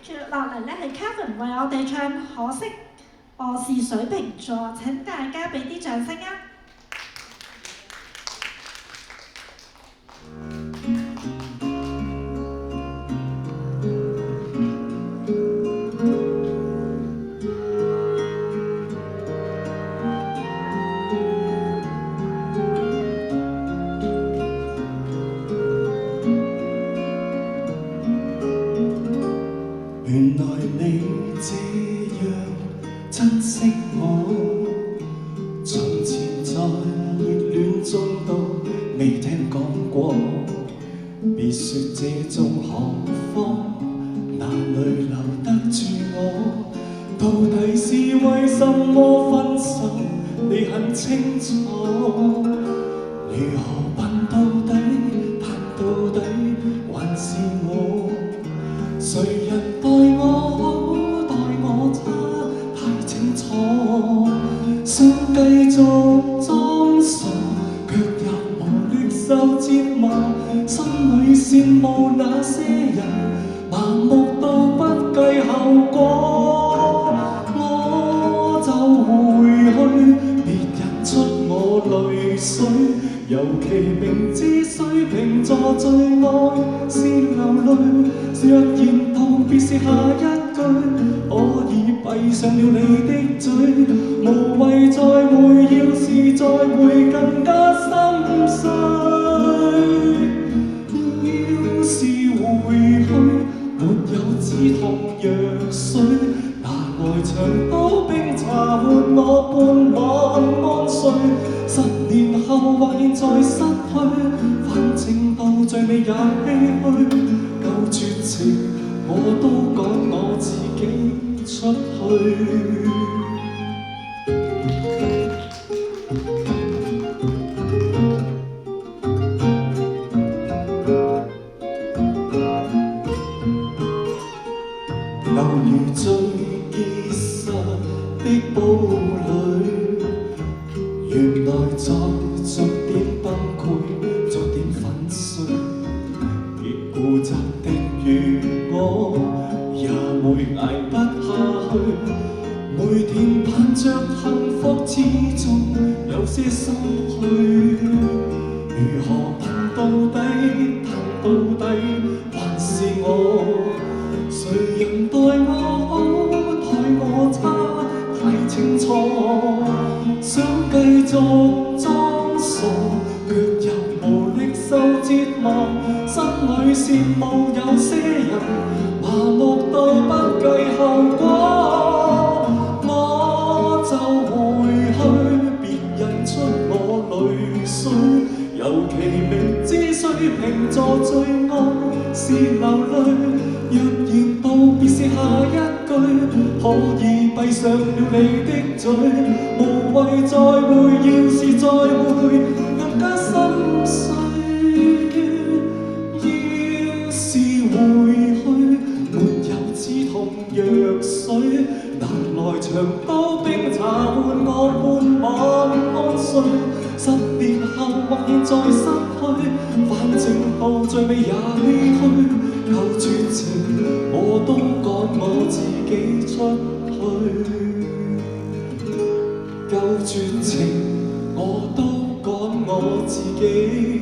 接落嚟咧係 Kevin 為我哋唱《可惜我是水瓶座》，請大家俾啲掌聲啊！原來你這樣珍惜我，從前在熱戀中都未聽講過。別說這種可慌，哪裏留得住我？到底是為什麼分手？你很清楚。如何笨到底，笨到底，還是我？誰人待我差太清楚，想繼續裝傻，卻又無力受折磨，心裏羨慕那些人，盲目到不計後果。我就回去，別人出我淚水，尤其明知水瓶座最愛是流淚。若然道別是下一句，可以閉上了你的嘴，無謂再會，要是再會更加心碎。要是回去，沒有止痛藥水，拿來長刀冰茶換我半晚安睡。10年後或現在失去，反正到最尾也唏噓。夠絕情，我都趕我自己出去。猶如最結實的堡壘，原來在逐點崩潰，逐點粉碎。別固執的如我，也會捱不下去。每天盼着幸福，始終有些心虛。如何盼到底，盼到底，還是我？誰人待我差太清楚，想繼續裝傻，卻又無力受折磨。心裏羨慕有些人，麻木到不計後果。我就回去，別人出我淚水，尤其明知水瓶座最愛是流淚。若然道別是下一句，可以閉上了你的嘴，無謂再會，要是再會更加心碎。要是回去，沒有止痛藥水，拿來長刀冰茶換我半晚安睡。10年後或現在失去，反正到最尾也唏噓。夠絕情，我都趕我自己出去。夠絕情，我都趕我自己